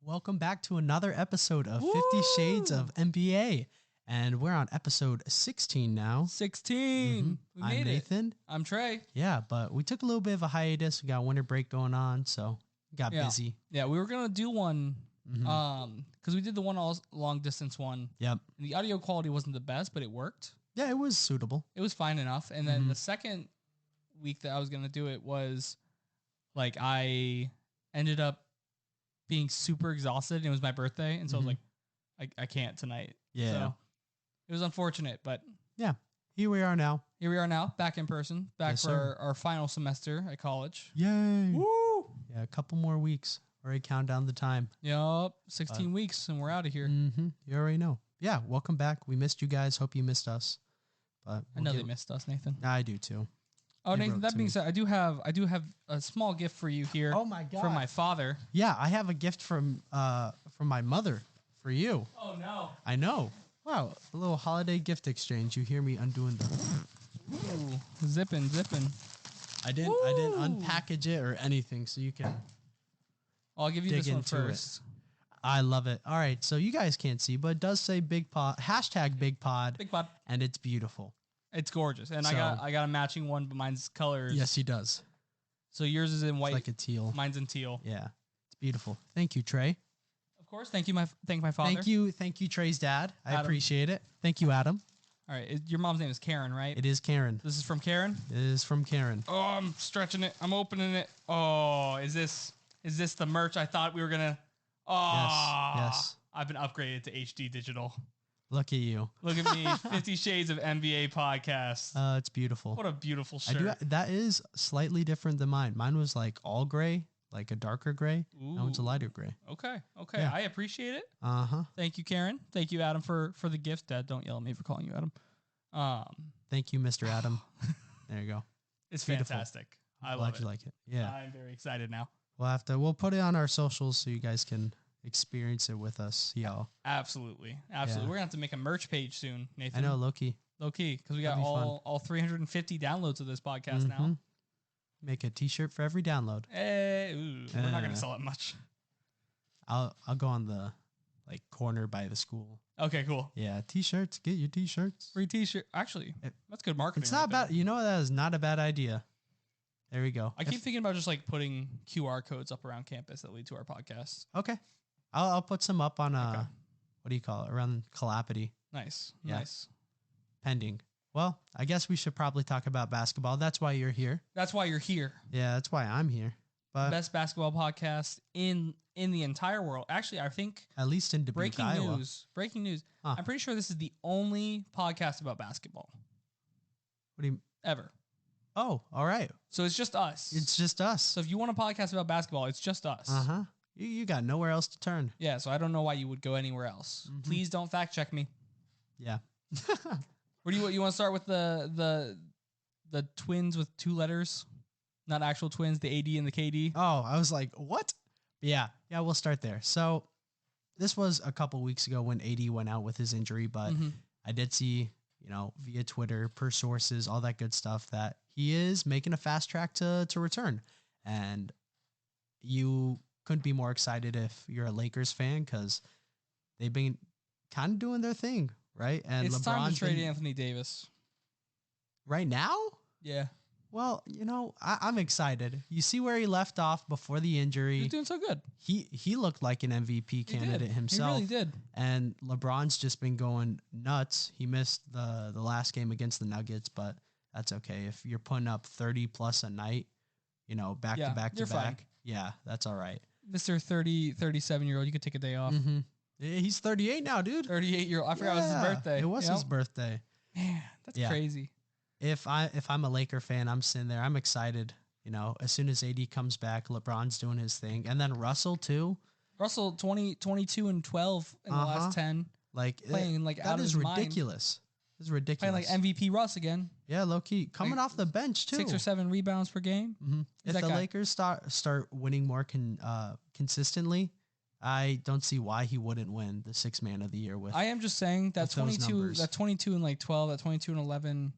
Welcome back to another episode of Woo! 50 Shades of NBA. And we're on episode 16 now. 16. We I'm made Nathan. it. I'm Trey. Yeah, but we took a little bit of a hiatus. We got winter break going on, so got busy. Yeah, we were going to do one because we did the one all long distance one. Yep. And the audio quality wasn't the best, but it worked. Yeah, it was suitable. It was fine enough. And then the second week that I was going to do it was like I ended up being super exhausted and it was my birthday. And so I was like, I can't tonight. Yeah. So it was unfortunate, but yeah, here we are now. here we are now, back in person, back Yes, for sir. our final semester at college. Yay. Woo! Yeah, a couple more weeks. Already count down the time. Yup, 16 weeks and we're out of here. You already know. Yeah, welcome back. We missed you guys. Hope you missed us. But I know they missed us, Nathan. I do too. Oh, They Nathan, wrote that to being me. said, I do have a small gift for you here. Oh my God. From my father. Yeah, I have a gift from my mother for you. Oh no. I know. Wow, a little holiday gift exchange. You hear me undoing the. Ooh, zipping. I didn't unpackage it or anything, so you can. I'll give you Dig this one into first. I love it. All right, so you guys can't see, but it does say Big Pod #Big Pod. Big pod. And it's beautiful. It's gorgeous, and So- I got a matching one, but mine's colors. Yes, he does. So yours is in white, Like a teal. mine's in teal. Yeah, it's beautiful. Thank you, Trey. Of course. Thank my father. Thank you, Trey's dad. I Adam. appreciate it. Thank you, Adam. All right, your mom's name is Karen, right? It is Karen. This is from Karen. It is from Karen. Oh, I'm stretching it. I'm opening it. Oh, is this the merch I thought we were gonna? Oh, Yes. I've been upgraded to HD digital. Look at you. Look at me, 50 Shades of NBA podcast. It's beautiful. What a beautiful I shirt. do. That is slightly different than mine. Mine was like all gray, like a darker gray. Now it's a lighter gray. Okay, Yeah. I appreciate it. Uh-huh. Thank you, Karen. Thank you, Adam, for the gift. Dad, don't yell at me for calling you Adam. Thank you, Mr. Adam. There you go. It's Beautiful. fantastic. I Glad love it. you like it. Yeah. I'm very excited now. We'll put it on our socials so you guys can experience it with us, y'all. Absolutely. Yeah. We're gonna have to make a merch page soon, Nathan. I know, Loki. Low key, because we got That'd be all 350 downloads of this podcast now. Make a t-shirt for every download. Hey, we're not gonna sell it much. I'll go on the like corner by the school. Okay, cool. Yeah, t-shirts. Get your t-shirts. Free t-shirt. Actually, that's good marketing. It's not bad. You know, that is not a bad idea. There we go. I keep thinking about just like putting QR codes up around campus that lead to our podcast. Okay. I'll put some up on what do you call it? Around Calapity. Nice. Yeah. Nice. Pending. Well, I guess we should probably talk about basketball. That's why you're here. That's why you're here. Yeah, that's why I'm here. But Best basketball podcast in the entire world. Actually, I think at least in Dubuque, breaking Iowa. news. Huh. I'm pretty sure this is the only podcast about basketball What do you? ever. Oh, all right. So it's just us. It's just us. So if you want a podcast about basketball, it's just us. Uh-huh. You got nowhere else to turn. Yeah, so I don't know why you would go anywhere else. Please don't fact check me. Yeah. Where do you want to start with the twins with two letters? Not actual twins, the AD and the KD. Oh, I was like, what? Yeah, we'll start there. So this was a couple weeks ago when AD went out with his injury, but I did see, via Twitter, per sources, all that good stuff, that he is making a fast track to return. And you couldn't be more excited if you're a Lakers fan, because they've been kind of doing their thing, right? And It's time to LeBron's trade Anthony Davis. right now. Yeah. Well, I'm excited. You see where he left off before the injury. He's doing so good. He looked like an MVP candidate himself. He really did. And LeBron's just been going nuts. He missed the last game against the Nuggets, but that's okay. If you're putting up 30 plus a night, back Yeah, to back to you're back. fine. Yeah, that's all right. Mr. 37-year-old, you could take a day off. He's 38 now, dude. 38-year-old. I forgot it was his birthday. It was his birthday. Man, that's Yeah. crazy. If I'm a Laker fan, I'm sitting there. I'm excited. As soon as AD comes back, LeBron's doing his thing. And then Russell too. Russell 22 and 12 in the last 10. Like Playing, like, that out of is his mind. ridiculous. This is ridiculous. Playing like MVP Russ again. Yeah, low key. Coming Like, off the bench too. 6 or 7 rebounds per game. If that the guy. Lakers start winning more consistently, I don't see why he wouldn't win the 6th man of the year with. I am just saying that with those 22 numbers. that 22 and like 12, that 22 and 11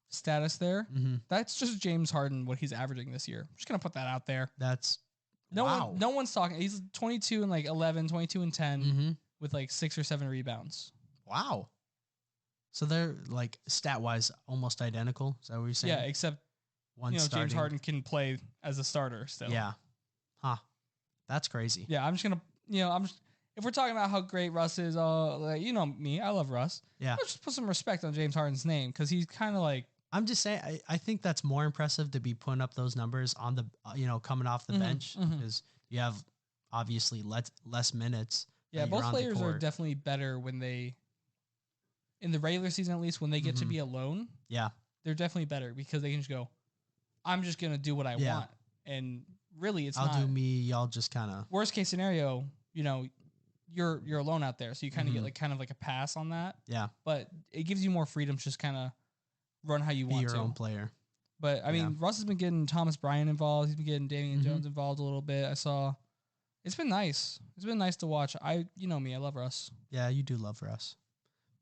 status there. That's just James Harden what he's averaging this year. I'm just going to put that out there. That's No one's talking. He's 22 and like 11, 22 and 10 with like 6 or 7 rebounds. Wow. So they're like stat wise almost identical. Is that what you're saying? Yeah, except one James Harden can play as a starter still. Yeah. Huh. That's crazy. Yeah, I'm just gonna if we're talking about how great Russ is, like, me, I love Russ. Yeah. Let's just put some respect on James Harden's name because he's kind of like. I'm just saying, I think that's more impressive to be putting up those numbers on the, coming off the bench because you have obviously less minutes. Yeah, both players are definitely better when they, in the regular season at least, when they get to be alone. Yeah. They're definitely better because they can just go, I'm just going to do what I want. And really, I'll do me, y'all just kind of. Worst case scenario, you're alone out there. So you kind of get kind of like a pass on that. Yeah. But it gives you more freedom to just kind of run how you want to. Be your own player. But I mean, Russ has been getting Thomas Bryant involved. He's been getting Damian Jones involved a little bit. I saw. It's been nice. It's been nice to watch. You know me, I love Russ. Yeah, you do love Russ.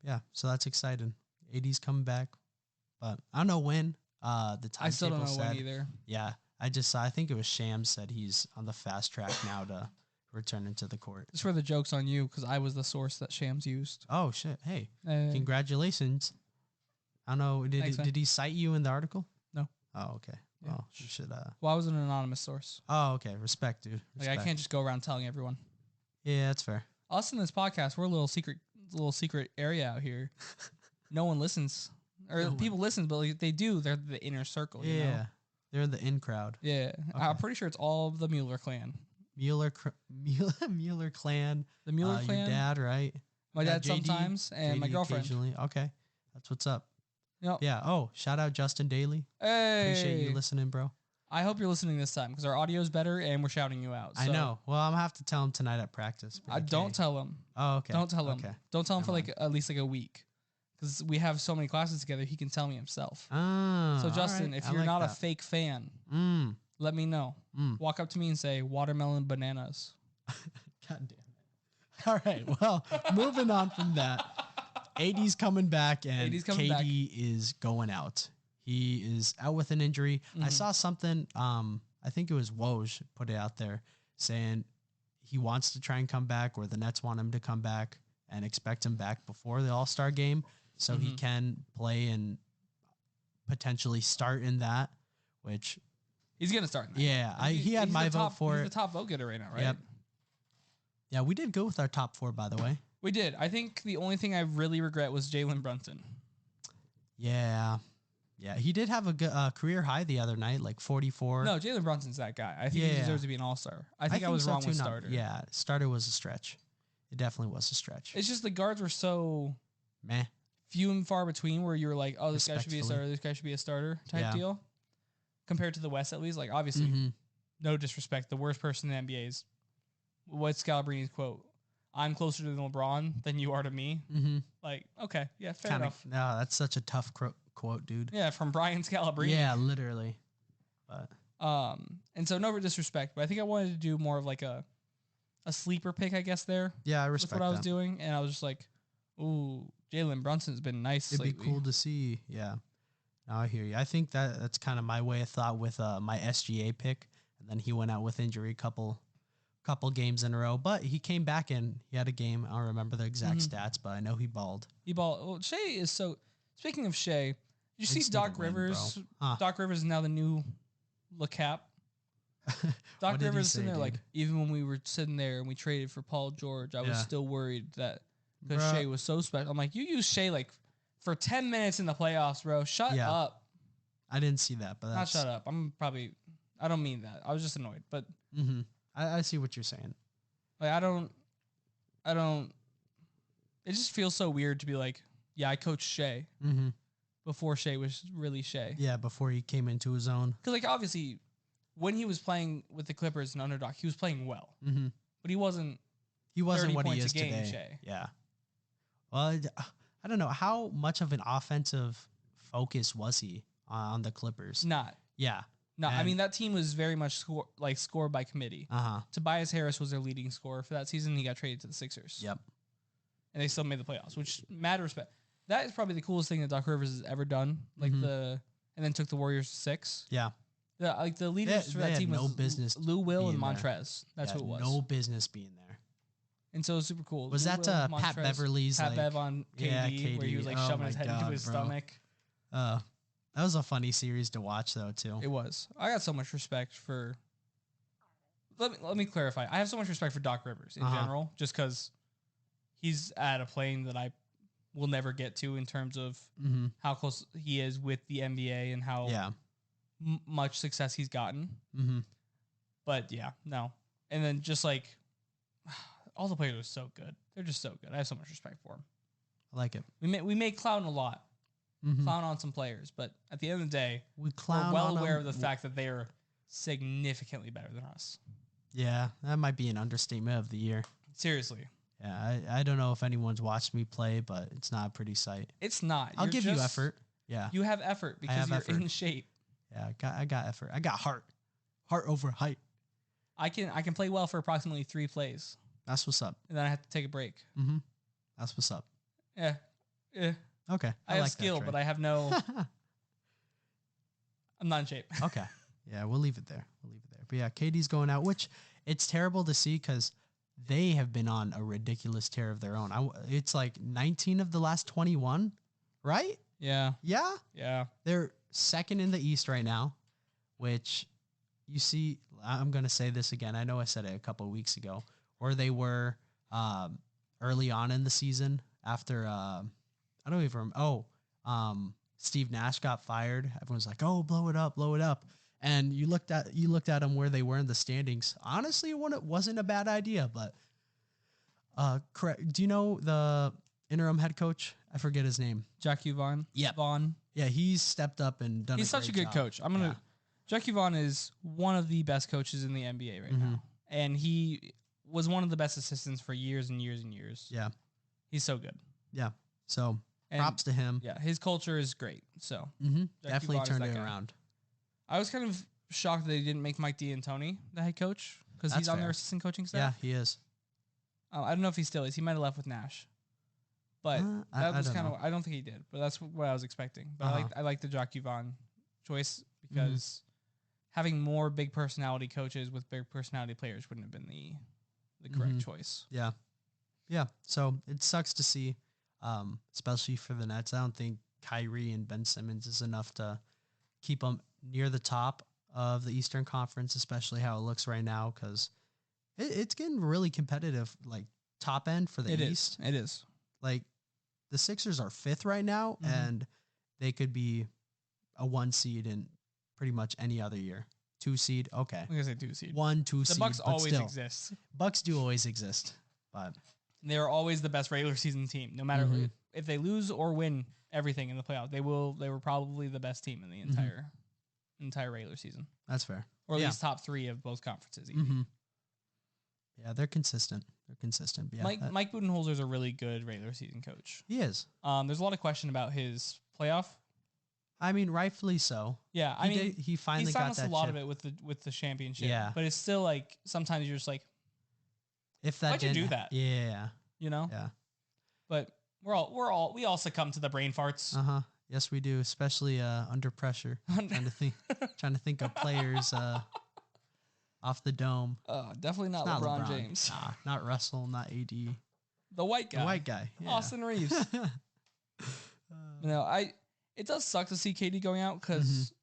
Yeah, so that's exciting. AD's coming back, but I don't know when. The time I still don't know when either. Yeah, I think it was Shams said he's on the fast track now to return into the court. This is where the joke's on you because I was the source that Shams used. Oh shit! Hey, congratulations. I don't know. Did he cite you in the article? No. Oh, okay. Yeah. Well, you should. Well, I was an anonymous source. Oh, okay. Respect, dude. Respect. Like I can't just go around telling everyone. Yeah, that's fair. Us in this podcast, we're a little secret area out here. No one listens, or people listen, but like, they do. They're the inner circle. Yeah, you know? They're in the in crowd. Yeah, okay. I'm pretty sure it's all of the Mueller clan. Mueller clan. The Mueller clan. Your dad, right? My dad JD, sometimes, and JD my girlfriend. Occasionally. Okay, that's what's up. Yep. Yeah. Oh, shout out Justin Daly. Hey, appreciate you listening, bro. I hope you're listening this time because our audio is better and we're shouting you out. So. I know. Well, I'm gonna have to tell him tonight at practice. Don't tell him. Oh, okay. Don't tell him. Okay. Don't tell him for like at least like a week because we have so many classes together. He can tell me himself. So Justin, if you're not a fake fan, let me know. Walk up to me and say watermelon bananas. God damn it. All right. Well, moving on from that. AD's coming back and KD is going out. He is out with an injury. I saw something, I think it was Woj put it out there saying he wants to try and come back or the Nets want him to come back and expect him back before the All-Star game so he can play and potentially start in that, which... He's going to start in that. Yeah, he had my vote for it. He's the top vote getter right now, right? Yep. Yeah, we did go with our top 4, by the way. We did. I think the only thing I really regret was Jalen Brunson. Yeah. Yeah, he did have a good career high the other night, like 44. No, Jalen Brunson's that guy. I think he deserves to be an all-star. I think I was wrong with starter. Yeah, starter was a stretch. It definitely was a stretch. It's just the guards were so meh, few and far between where you were like, oh, this guy should be a starter, this guy should be a starter type deal. Compared to the West, at least. Like, obviously, no disrespect, the worst person in the NBA is, what's Scalabrini's quote? I'm closer to LeBron than you are to me. Like, okay, yeah, fair enough. No, that's such a tough quote, dude. Yeah, from Brian Scalabrine. Yeah, literally. But and so no disrespect, but I think I wanted to do more of like a sleeper pick, I guess. There. Yeah, I respect what I was doing, and I was just like, ooh, Jalen Brunson's been nice. It'd be cool to see. Yeah. No, I hear you. I think that's kind of my way of thought with my SGA pick, and then he went out with injury couple games in a row, but he came back and he had a game. I don't remember the exact stats, but I know he balled. Well, Shea is so. Speaking of Shea, did you see Doc Rivers? Doc Rivers is now the new LeCap. Doc Rivers is sitting there like, even when we were sitting there and we traded for Paul George, I was still worried that because Shea was so special. I'm like, you used Shea like for 10 minutes in the playoffs, bro. Shut up. I didn't see that, but not shut up. I don't mean that. I was just annoyed, but I see what you're saying. Like I don't. It just feels so weird to be like, yeah, I coached Shea before Shea was really Shea. Yeah, before he came into his own. Because like obviously, when he was playing with the Clippers and underdog, he was playing well, but he wasn't. He wasn't what he is game, today. Shea. Yeah. Well, I don't know how much of an offensive focus was he on the Clippers. Not. Yeah. No, I mean that team was very much score by committee. Tobias Harris was their leading scorer for that season. He got traded to the Sixers. Yep. And they still made the playoffs, which mad respect. That is probably the coolest thing that Doc Rivers has ever done. Like and then took the Warriors to 6. Yeah. The leaders for that team no was business Lou Will and being there. Montrez. That's who it was. No business being there. And so it was super cool. Was Lou that Will, Pat Montrez, Beverly's Pat like Bev on KD, where he was like Oh shoving my his head God, into his bro. stomach. That was a funny series to watch though too. It was. I got so much respect for. Let me clarify. I have so much respect for Doc Rivers in general, just because he's at a plane that I will never get to in terms of how close he is with the NBA and how much success he's gotten. But yeah, no. And then just like all the players are so good. They're just so good. I have so much respect for them. I like it. We may clown a lot, clown on some players, but at the end of the day, we're well aware of the fact that they are significantly better than us. Yeah, that might be an understatement of the year. Seriously. Yeah, I don't know if anyone's watched me play, but it's not a pretty sight. It's not. I'll give you effort. Yeah. You have effort because you're in shape. Yeah, I got effort. I got heart. Heart over height. I can play well for approximately 3 plays. That's what's up. And then I have to take a break. That's what's up. Yeah. Okay. I have skill, but I have no. I'm not in shape. Okay. Yeah, we'll leave it there. But yeah, KD's going out, which it's terrible to see because they have been on a ridiculous tear of their own. It's like 19 of the last 21, right? Yeah. Yeah? Yeah. They're second in the East right now, which you see, I'm going to say this again. I know I said it a couple of weeks ago, or they were early on in the season after, I don't even remember. Steve Nash got fired. Everyone's like, oh, blow it up. And you looked at them where they were in the standings. Honestly, it wasn't a bad idea, but correct. Do you know the interim head coach? I forget his name. Jackie Vaughn. Yeah. Vaughn. Yeah, he's stepped up and done. He's such a good coach. Jackie Vaughn is one of the best coaches in the NBA right now, and he was one of the best assistants for years and years and years. Yeah, he's so good. Yeah, so props to him. Yeah, his culture is great. So definitely turned it around. I was kind of shocked that they didn't make Mike D'Antoni the head coach because he's on their assistant coaching staff. Yeah, he is. I don't know if he still is. He might have left with Nash, but that was kind of. I don't think he did, but that's what I was expecting. But I like the Jackie Vaughn choice because having more big personality coaches with big personality players wouldn't have been the correct choice. Yeah, yeah. So it sucks to see, especially for the Nets. I don't think Kyrie and Ben Simmons is enough to keep them near the top of the Eastern Conference, especially how it looks right now, because it's getting really competitive, like top end for the East. It is. Like the Sixers are 5th right now, and they could be a 1 seed in pretty much any other year. 2 seed, okay. I'm gonna say 2 seed. 1, 2 seed. The Bucks always exist. Bucks do always exist, but they are always the best regular season team, no matter if they lose or win everything in the playoffs. They were probably the best team in the entire regular season. That's fair. Or at least top 3 of both conferences. Yeah, they're consistent. But yeah, Mike Budenholzer is a really good regular season coach. He is. There's a lot of question about his playoff. I mean, rightfully so. Yeah, he finally got that. A lot of it with the championship. Yeah, but it's still like sometimes you're just like, why'd you do that? Yeah, you know. Yeah, but we all succumb to the brain farts. Yes, we do, especially under pressure. trying to think of players off the dome. Definitely not LeBron James. Nah, not Russell, not AD. The white guy. Yeah. Austin Reeves. It does suck to see KD going out because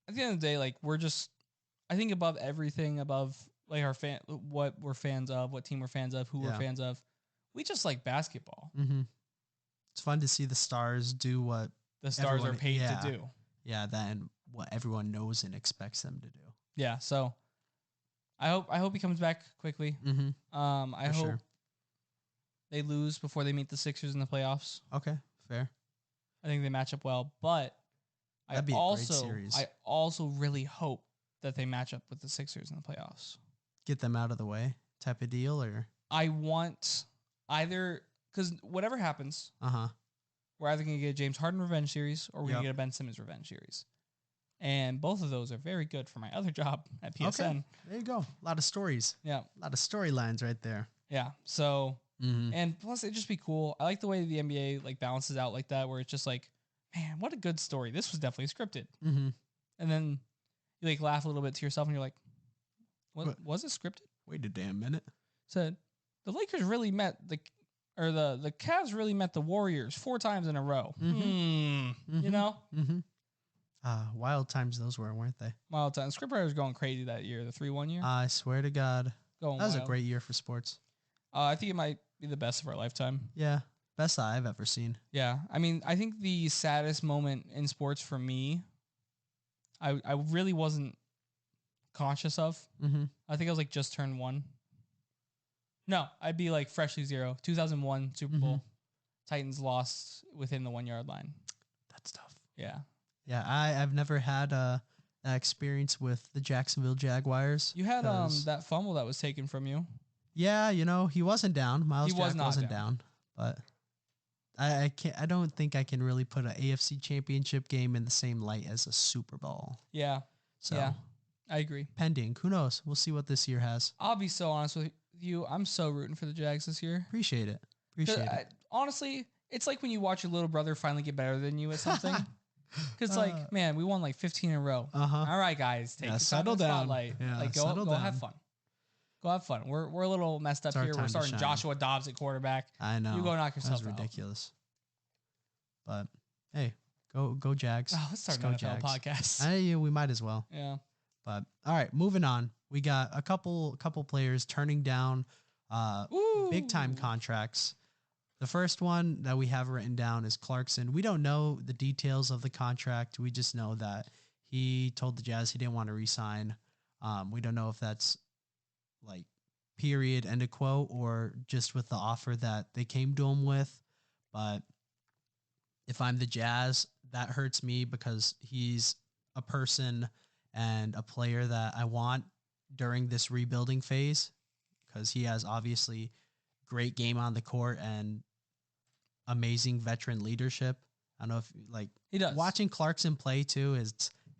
at the end of the day, like I think above everything, above like what we're fans of, what team we're fans of, who we're fans of, we just like basketball. It's fun to see the stars do what the stars are paid to do. Yeah, then what everyone knows and expects them to do. Yeah, so I hope he comes back quickly. I hope they lose before they meet the Sixers in the playoffs. Okay, fair. I think they match up well, but that'd be a great series. I also really hope that they match up with the Sixers in the playoffs. Get them out of the way type of deal, or I want either because whatever happens, we're either gonna get a James Harden revenge series or we're gonna get a Ben Simmons revenge series, and both of those are very good for my other job at PSN. Okay. There you go. A lot of stories. Yeah, a lot of storylines right there. Yeah. So. And plus, it'd just be cool. I like the way the NBA like balances out like that, where it's just like, man, what a good story. This was definitely scripted. And then you like laugh a little bit to yourself and you're like, what was it scripted? Wait a damn minute. Said the Lakers really met the Cavs really met the Warriors 4 times in a row. You know? Wild times those were, weren't they? Wild times. Scriptwriter was going crazy that year, the 3-1 year. I swear to God. Going that was wild. a great year for sports. I think it might be the best of our lifetime. Yeah. Best I've ever seen. Yeah. I mean, I think the saddest moment in sports for me, I really wasn't conscious of. I think I was like just turned 1. No, I'd be like freshly 0. 2001 Super Bowl. Titans lost within the 1-yard line. That's tough. Yeah. Yeah, I've never had that experience with the Jacksonville Jaguars. You had that fumble that was taken from you. Yeah, you know, he wasn't down. Miles Jack wasn't down. But I don't think I can really put an AFC championship game in the same light as a Super Bowl. Yeah. So yeah, I agree. Pending. Who knows? We'll see what this year has. I'll be so honest with you. I'm so rooting for the Jags this year. Appreciate it. Honestly, it's like when you watch your little brother finally get better than you at something. Because, like, man, we won like 15 in a row. All right, guys. Take settle down. Yeah, like, go have fun. Go have fun. We're a little messed up here. We're starting Joshua Dobbs at quarterback. I know. You go knock yourself out. That's ridiculous. But, hey, go Jags. Oh, let's start an NFL podcast. We might as well. Yeah. But, all right, moving on. We got a couple players turning down big-time contracts. The first one that we have written down is Clarkson. We don't know the details of the contract. We just know that he told the Jazz he didn't want to re-sign. We don't know if that's like period, end of quote, or just with the offer that they came to him with. But if I'm the Jazz, that hurts me because he's a person and a player that I want during this rebuilding phase because he has obviously great game on the court and amazing veteran leadership. I don't know if he does. Watching Clarkson play too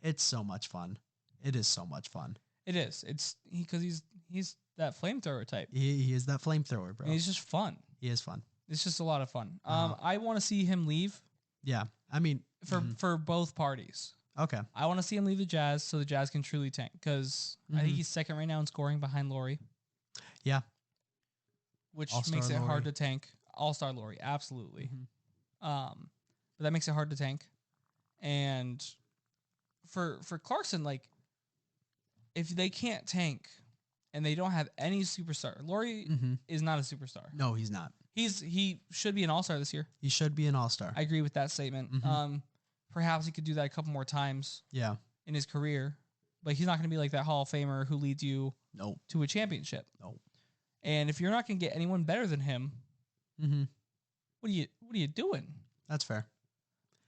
it's so much fun. It is so much fun. It is. It's because he's that flamethrower type. He is that flamethrower, bro. And he's just fun. He is fun. It's just a lot of fun. I want to see him leave. Yeah, I mean for both parties. Okay. I want to see him leave the Jazz so the Jazz can truly tank because I think he's second right now in scoring behind Laurie. Yeah. Which makes it hard to tank. All-Star Laurie, absolutely. But that makes it hard to tank. And for Clarkson, like, if they can't tank and they don't have any superstar, Laurie is not a superstar. No, he's not. He should be an all-star this year. He should be an all-star. I agree with that statement. Perhaps he could do that a couple more times in his career. But he's not going to be like that Hall of Famer who leads you to a championship. No. And if you're not going to get anyone better than him, what are you doing? That's fair.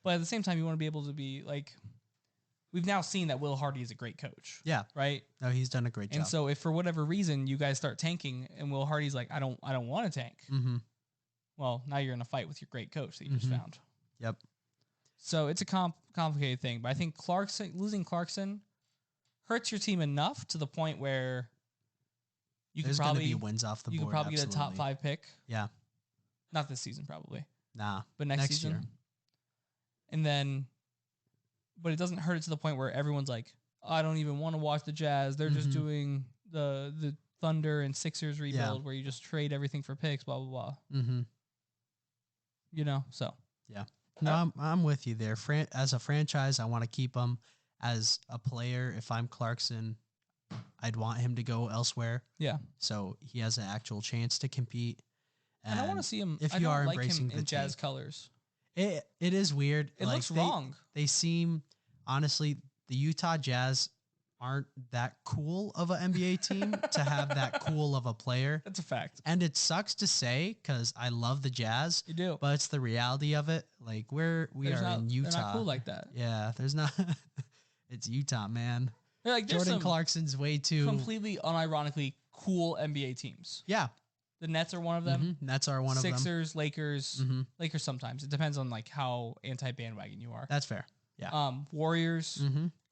But at the same time, you want to be able to be like, we've now seen that Will Hardy is a great coach. Yeah. Right. No, he's done a great job. And so if for whatever reason you guys start tanking and Will Hardy's like, I don't want to tank. Well, now you're in a fight with your great coach that you just found. Yep. So it's a complicated thing, but I think losing Clarkson hurts your team enough to the point where there's going to be wins off the board. You could probably get a top 5 pick. Yeah. Not this season, probably. Nah. But next season. Year. And then, but it doesn't hurt it to the point where everyone's like, I don't even want to watch the Jazz. They're just doing the Thunder and Sixers rebuild where you just trade everything for picks, blah, blah, blah. You know, so. Yeah. No, I'm with you there. As a franchise, I want to keep him. As a player, if I'm Clarkson, I'd want him to go elsewhere. Yeah. So he has an actual chance to compete. And I want to see him. If you are embracing in Jazz colors. It is weird. It looks wrong. They seem, honestly, the Utah Jazz aren't that cool of an NBA team to have that cool of a player. That's a fact. And it sucks to say because I love the Jazz. You do. But it's the reality of it. Like we are in Utah. They're not cool like that. Yeah, there's not. It's Utah, man. Like, Jordan Clarkson's way too completely unironically cool NBA teams. Yeah. The Nets are one of them. Nets are one of them. Sixers, Lakers. Lakers sometimes. It depends on like how anti-bandwagon you are. That's fair. Yeah. Warriors,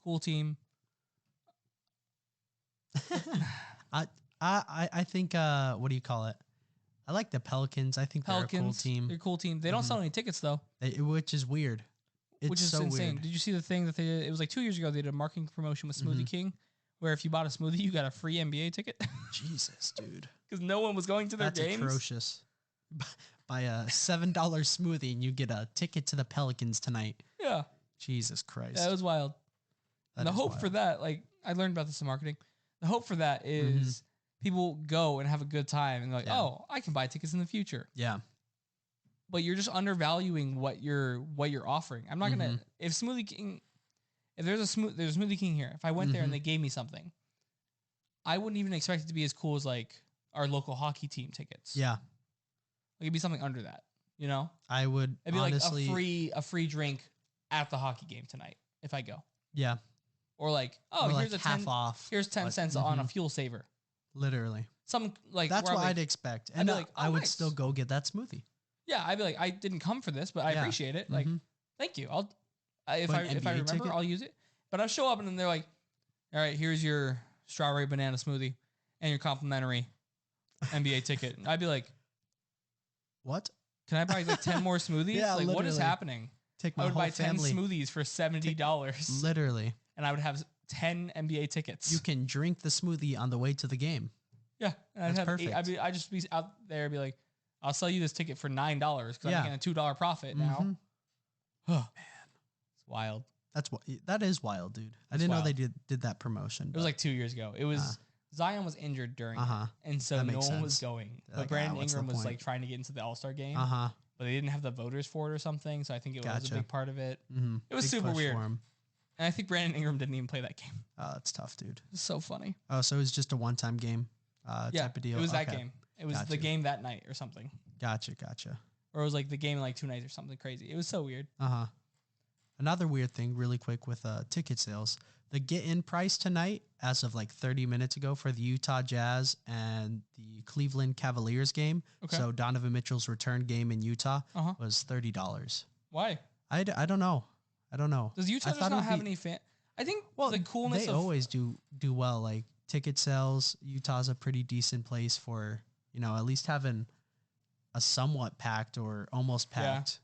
cool team. I think what do you call it? I like the Pelicans. I think they're a cool team. They're a cool team. They don't sell any tickets though. Which is weird. which is so insane. weird. Did you see the thing that they did? It was like 2 years ago. They did a marketing promotion with Smoothie King, where if you bought a smoothie, you got a free NBA ticket. Jesus, dude. Because no one was going to their games. That's atrocious. Buy a $7 smoothie and you get a ticket to the Pelicans tonight. Yeah. Jesus Christ. That was wild. And the hope for that, like, I learned about this in marketing. The hope for that is people go and have a good time and they're like, oh, I can buy tickets in the future. Yeah. But you're just undervaluing what you're offering. I'm not gonna if Smoothie King, if there's a Smoothie King here, if I went there and they gave me something, I wouldn't even expect it to be as cool as like our local hockey team tickets. Yeah. Like it'd be something under that, you know? I would it'd be honestly, like a free drink at the hockey game tonight if I go. Yeah. Or like, oh, or here's like a half off. Here's 10 cents on a fuel saver. Literally. Some like that's what I'd expect. And I'd be like, I would still go get that smoothie. Yeah, I'd be like, I didn't come for this, but I appreciate it. Like, thank you. If I remember, ticket? I'll use it. But I'll show up and then they're like, all right, here's your strawberry banana smoothie and your complimentary NBA ticket. And I'd be like, what? Can I buy like 10 more smoothies? Yeah, like, what is happening? Take my I would whole buy 10 family. smoothies for $70. Literally. And I would have 10 NBA tickets. You can drink the smoothie on the way to the game. Yeah. And That's I'd have perfect. I'd just be out there and be like, I'll sell you this ticket for $9 because I'm making a $2 profit now. Oh, man. It's wild. That is wild, dude. I didn't know they did that promotion. It was like 2 years ago. It was Zion was injured during it, and so no one was going. But like, Brandon Ingram was like trying to get into the All-Star game. But they didn't have the voters for it or something, so I think it was a big part of it. It was super weird. And I think Brandon Ingram didn't even play that game. Oh, that's tough, dude. It's so funny. Oh, so it was just a one-time game type of deal? It was that game. It was the game that night or something. Gotcha. Or it was like the game in like 2 nights or something crazy. It was so weird. Another weird thing, really quick, with ticket sales. The get-in price tonight, as of like 30 minutes ago, for the Utah Jazz and the Cleveland Cavaliers game, so Donovan Mitchell's return game in Utah, was $30. Why? I don't know. Does Utah just not have any fan? I think the coolness they always do well. Like ticket sales, Utah's a pretty decent place for, at least having a somewhat packed or almost packed,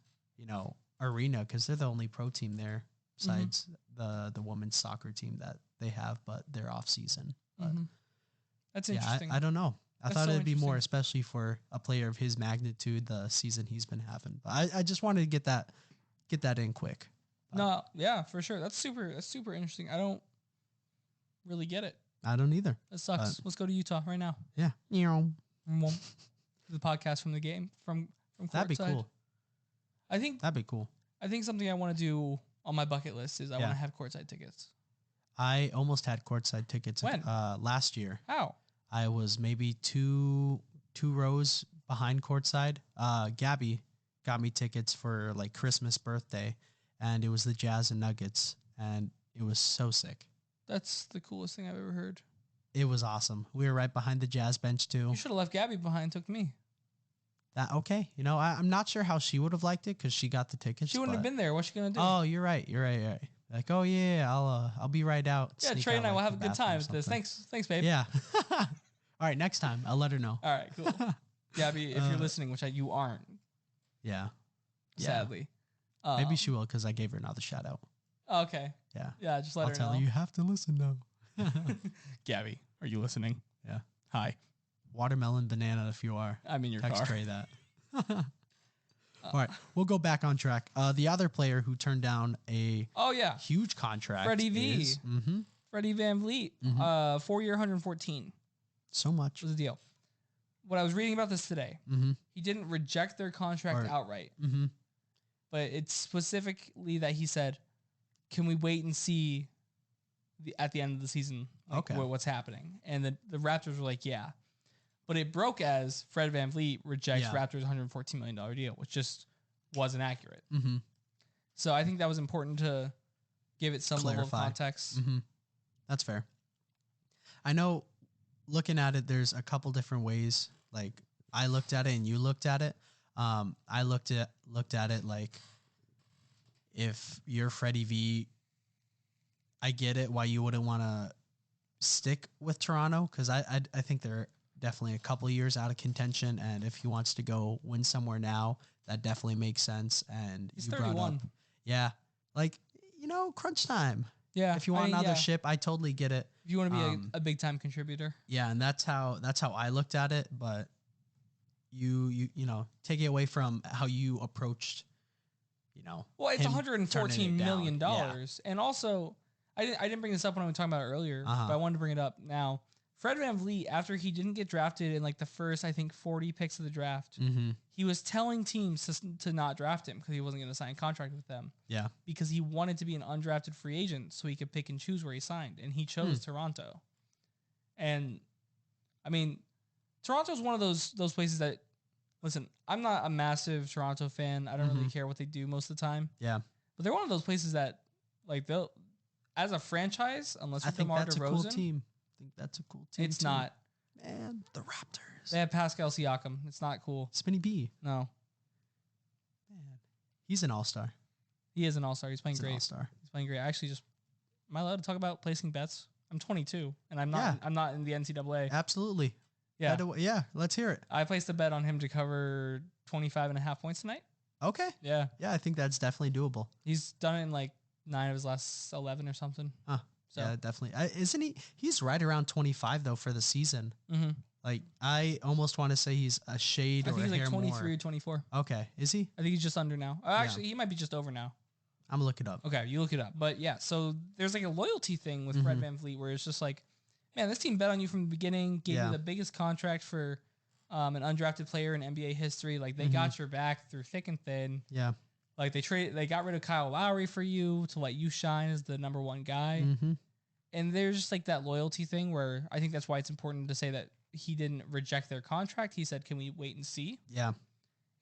arena, because they're the only pro team there besides the women's soccer team that they have, but they're off season. But that's interesting. I don't know. I thought it'd be more, especially for a player of his magnitude, the season he's been having. But I just wanted to get that in quick. No, yeah, for sure. That's super interesting. I don't really get it. I don't either. That sucks. Let's go to Utah right now. Yeah. The podcast from the game from that'd be courtside. cool. I think that'd be cool. I think something I want to do on my bucket list is I want to have courtside tickets. I almost had courtside tickets last year. How? I was maybe two rows behind courtside. Gabby got me tickets for like Christmas birthday, and it was the Jazz and Nuggets, and it was so sick. That's the coolest thing I've ever heard. It was awesome. We were right behind the Jazz bench too. You should have left Gabby behind and took me. Okay. I'm not sure how she would have liked it because she got the tickets. She wouldn't have been there. What's she gonna do? Oh, you're right. Like, oh yeah, I'll be right out. Yeah, Trey and I will have a good time with this. Thanks, babe. Yeah. All right, next time I'll let her know. All right, cool. Gabby, if you're listening, which you aren't. Yeah. Sadly. Maybe she will because I gave her another shout out. Okay. Yeah. Yeah, just let her know. I'll tell her you have to listen now. Gabby, are you listening? Yeah. Hi. Watermelon banana if you are. I'm in your Text car. Trey that. All right, we'll go back on track. The other player who turned down a huge contract, Freddie V. Freddie VanVleet, 4-year, 114. So much was the deal. What I was reading about this today, he didn't reject their contract outright, but it's specifically that he said, "Can we wait and see at the end of the season what's happening?" And the Raptors were like, "Yeah." But it broke as Fred VanVleet rejects Raptors' $114 million deal, which just wasn't accurate. So I think that was important to give it some level of context. That's fair. I know looking at it, there's a couple different ways. Like I looked at it and you looked at it. I looked at it like, if you're Freddie V, I get it why you wouldn't want to stick with Toronto, because I think they're definitely a couple years out of contention, and if he wants to go win somewhere now, that definitely makes sense. And he's 31. like, crunch time. Yeah. If you want another ship, I totally get it. If you want to be a big time contributor. Yeah, and that's how I looked at it. But you take it away from how you approached. Well, it's $114 million, and also I didn't bring this up when I was talking about it earlier, but I wanted to bring it up now. Fred VanVleet, after he didn't get drafted in like the first, I think, 40 picks of the draft, he was telling teams to not draft him because he wasn't going to sign a contract with them. Yeah. Because he wanted to be an undrafted free agent so he could pick and choose where he signed, and he chose Toronto. And I mean, Toronto's one of those places that, listen, I'm not a massive Toronto fan. I don't really care what they do most of the time. Yeah. But they're one of those places that, like, they'll, as a franchise, unless you're DeMar DeRozan. That's a cool team. I think that's a cool team. It's not. Man, the Raptors. They have Pascal Siakam. It's not cool. Spinny B. No. Man, he's an all-star. He is an all-star. He's playing great. All-star. He's playing great. I actually just, am I allowed to talk about placing bets? I'm 22, and I'm not. Yeah. I'm not in the NCAA. Absolutely. Yeah. Yeah. Let's hear it. I placed a bet on him to cover 25.5 points tonight. Okay. Yeah. Yeah, I think that's definitely doable. He's done it in like 9 of his last 11 or something. Huh. So. Yeah, definitely. Isn't he? He's right around 25 though for the season. Mm-hmm. Like I almost want to say he's a shade or a hair more. I think he's like 23 or 24. Okay, is he? I think he's just under now. Actually, he might be just over now. I'm gonna look it up. Okay, you look it up. But yeah, so there's like a loyalty thing with Fred VanVleet where it's just like, man, this team bet on you from the beginning, gave you the biggest contract for an undrafted player in NBA history. Like they got your back through thick and thin. Yeah. Like they got rid of Kyle Lowry for you to let you shine as the number one guy. And there's just like that loyalty thing where I think that's why it's important to say that he didn't reject their contract. He said, can we wait and see? Yeah.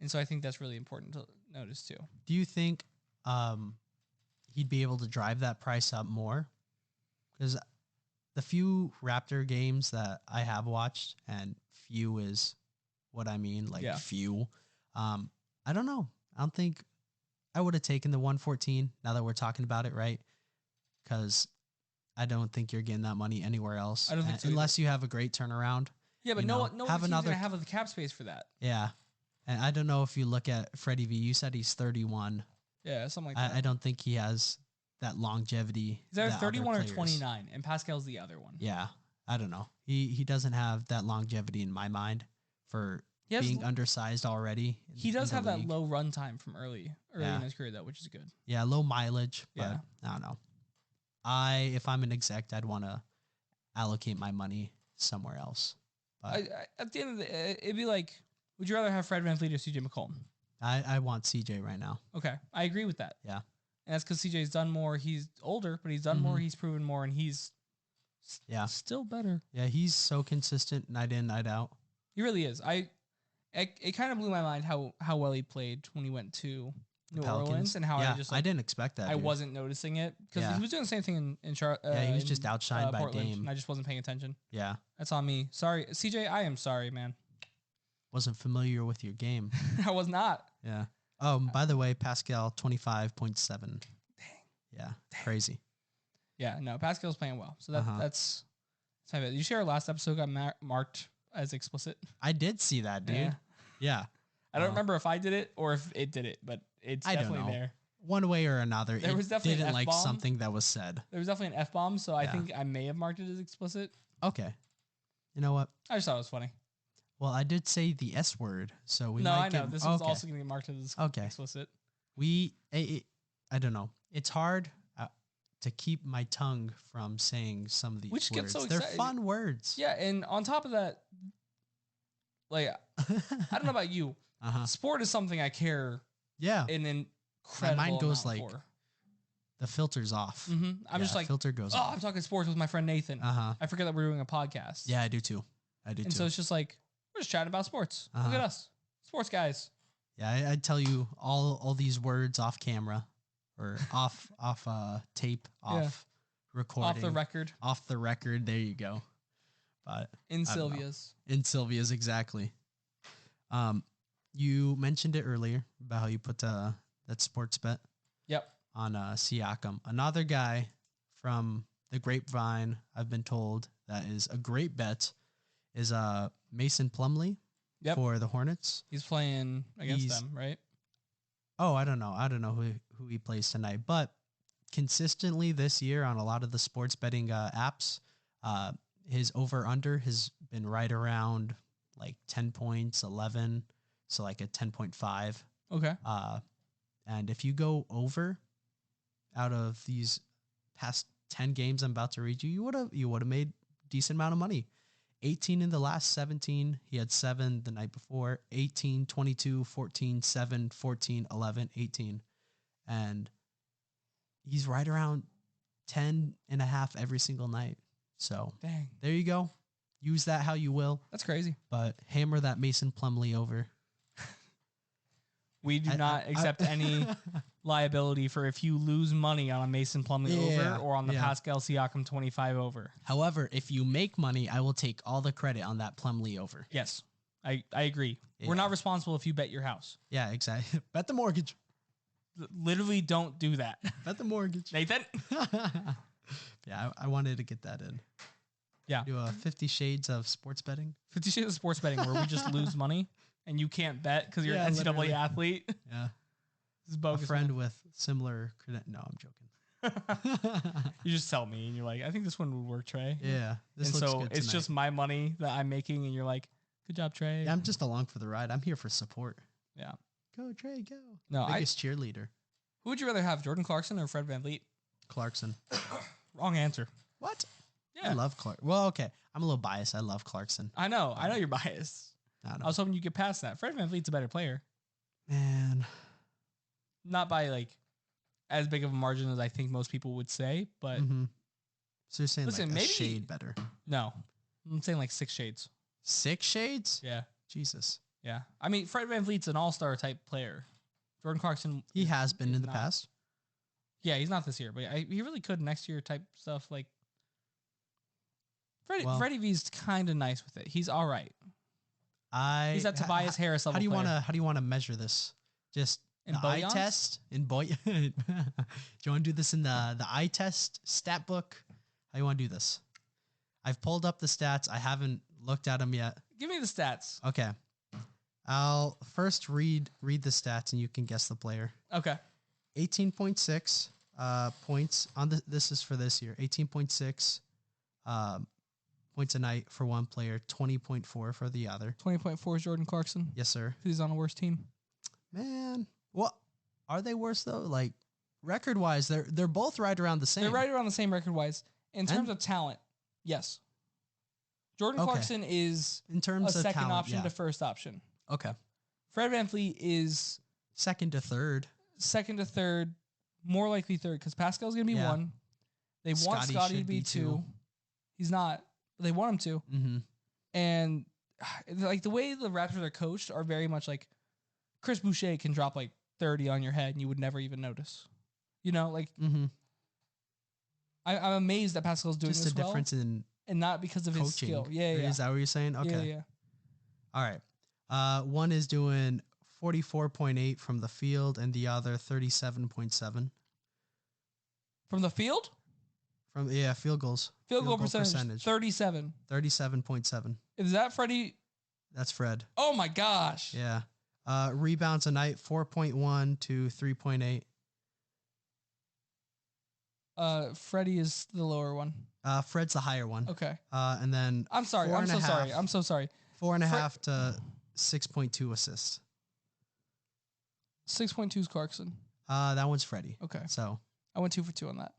And so I think that's really important to notice too. Do you think he'd be able to drive that price up more? Because the few Raptor games that I have watched, and few is what I mean, like few, I don't know. I don't think I would have taken the 114 now that we're talking about it, right? Because I don't think you're getting that money anywhere else. I don't think so unless you have a great turnaround. Yeah, but no one's going to have the cap space for that. Yeah. And I don't know if you look at Freddie V, you said he's 31. Yeah, something like that. I don't think he has that longevity. He's either 31 or 29, and Pascal's the other one. Yeah, I don't know. He doesn't have that longevity in my mind for being undersized already. He does have that low run time from early in his career, though, which is good. Yeah, low mileage, but I don't know. If I'm an exec, I'd want to allocate my money somewhere else. But at the end of the day, it'd be like, would you rather have Fred VanVleet or CJ McCollum? I want CJ right now. Okay, I agree with that. Yeah. And that's because CJ's done more. He's older, but he's done more. He's proven more, and he's still better. Yeah, he's so consistent night in, night out. He really is. It kind of blew my mind how well he played when he went to New Orleans and how I didn't expect that. I wasn't noticing it because he was doing the same thing in Charlotte. He was just outshined by Portland, game. and I just wasn't paying attention. Yeah, that's on me. Sorry, CJ. I am sorry, man. Wasn't familiar with your game. I was not. Yeah. Oh, by the way, Pascal 25.7. Dang. Yeah, crazy. Yeah, no, Pascal's playing well. So that's it. Did you see our last episode got marked as explicit? I did see that, dude. Yeah. I don't remember if I did it or if it did it, but it's definitely there. One way or another, there was definitely didn't like something that was said. There was definitely an F-bomb, so I think I may have marked it as explicit. Okay. You know what? I just thought it was funny. Well, I did say the S word, so we might I know. This was also going to be marked as explicit. I don't know. It's hard to keep my tongue from saying some of these words. Gets so They're excited. fun words. Yeah, and on top of that, like, I don't know about you. Sport is something I care. Yeah. An incredible my mind goes like for. The filter's off. I'm just like, filter goes off. I'm talking sports with my friend Nathan. I forget that we're doing a podcast. Yeah, I do too. And so it's just like, we're just chatting about sports. Look at us. Sports guys. Yeah, I'd tell you all these words off camera or off tape, recording. Off the record. There you go. But in Sylvia's, exactly. You mentioned it earlier about how you put that sports bet. Yep. On Siakam, another guy from the grapevine. I've been told that is a great bet. Is Mason Plumlee for the Hornets. He's playing against them, right? Oh, I don't know. I don't know who he plays tonight, but consistently this year on a lot of the sports betting apps, his over-under has been right around like 10 points, 11, so like a 10.5. Okay. And if you go over out of these past 10 games I'm about to read you, you would have made decent amount of money. 18 in the last 17. He had 7 the night before. 18, 22, 14, 7, 14, 11, 18. And he's right around 10 and a half every single night. So Dang. there you go. Use that how you will. That's crazy. But hammer that Mason Plumlee over. We do not accept any liability for if you lose money on a Mason Plumlee over or on the Pascal Siakam 25 over. However, if you make money, I will take all the credit on that Plumlee over. Yes, I agree. Yeah. We're not responsible if you bet your house. Yeah, exactly. Bet the mortgage. Literally don't do that. Bet the mortgage. Nathan? Yeah, I wanted to get that in. Yeah. Do a 50 Shades of sports betting. 50 Shades of sports betting where we just lose money and you can't bet because you're an NCAA literally. Athlete. Yeah. This is bogus. A friend with similar no, I'm joking. You just tell me and you're like, I think this one would work, Trey. Yeah. This looks good it's tonight. Just my money that I'm making and you're like, good job, Trey. Yeah, I'm just along for the ride. I'm here for support. Yeah. Go, Trey, go. No, biggest cheerleader. Who would you rather have, Jordan Clarkson or Fred VanVleet? Clarkson. Wrong answer. What? Yeah. I love Clark. Well, okay. I'm a little biased. I love Clarkson. I know you're biased. I was hoping you get past that. Fred VanVleet's a better player. Man. Not by like as big of a margin as I think most people would say, but So you're saying listen, like maybe, a shade better? No. I'm saying like 6 shades. 6 shades? Yeah. Jesus. Yeah. I mean, Fred VanVleet's an all-star type player. Jordan Clarkson. He has been in the past. Yeah, he's not this year, but he really could next year type stuff. Like Freddie V's kind of nice with it. He's all right. He's at Tobias Harris level. How do you want to measure this? Just in the eye test? Do you want to do this in the eye test stat book? How do you want to do this? I've pulled up the stats. I haven't looked at them yet. Give me the stats. Okay. I'll first read the stats and you can guess the player. Okay. 18.6 points on this is for this year. 18.6 points a night for one player, 20.4 for the other. 20.4 is Jordan Clarkson. Yes, sir. He's on a worse team. Man, what are they worse though? Like record wise, they're both right around the same. They're right around the same record wise. In terms of talent, yes. Jordan Clarkson is in terms a of second talent, option to first option. Okay. Fred VanVleet is second to third. Second to third, more likely third because Pascal's going to be 1. They want Scotty to be 2. He's not. But they want him to. Mm-hmm. And like the way the Raptors are coached are very much like Chris Boucher can drop like 30 on your head and you would never even notice. You know, like I'm amazed that Pascal's doing just this a difference in and not because of coaching. His skill. Yeah. Is that what you're saying? Okay. Yeah. All right. One is doing 44.8 from the field and the other 37.7. From the field? From field goals. Field goal percentage. 37. 37.7. Is that Freddie? That's Fred. Oh my gosh. Yeah. Rebounds a night 4.1 to 3.8. Freddie is the lower one. Fred's the higher one. Okay. And then I'm sorry. I'm so sorry. 4.5 to 6.2 assists. 6.2 is Clarkson. That one's Freddie. Okay. So I went 2 for 2 on that.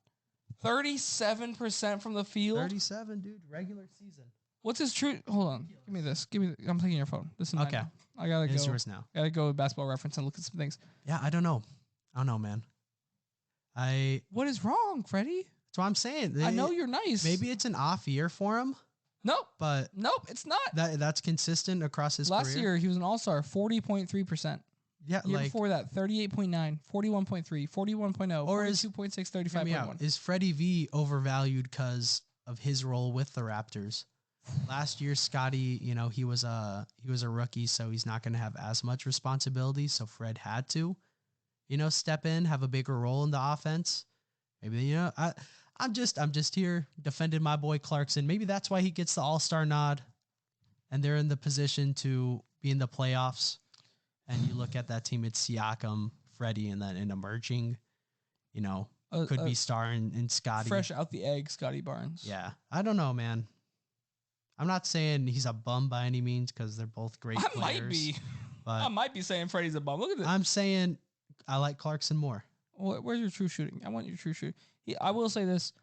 37% from the field. 37, dude. Regular season. What's his true? Hold on. Give me this. I'm taking your phone. This is okay. I gotta it's yours now. Gotta go with Basketball Reference and look at some things. Yeah, I don't know, man. What is wrong, Freddie? That's what I'm saying. I know you're nice. Maybe it's an off year for him. Nope. But nope, it's not. That's consistent across his Last career. year he was an all-star, 40.3%. Yeah, year before that, 38.9, 41.3, 41.0, 42.6, 35.1. Is Freddie V overvalued because of his role with the Raptors? Last year, Scotty, he was a rookie, so he's not going to have as much responsibility. So Fred had to, step in, have a bigger role in the offense. Maybe I'm just here defending my boy Clarkson. Maybe that's why he gets the All-Star nod, and they're in the position to be in the playoffs. And you look at that team, it's Siakam, Freddie, and then an emerging, could be starring in Scotty. Fresh out the egg, Scotty Barnes. Yeah. I don't know, man. I'm not saying he's a bum by any means because they're both great players. Might be. But I might be saying Freddie's a bum. Look at this. I'm saying I like Clarkson more. Where's your true shooting? I want your true shooting. I will say this.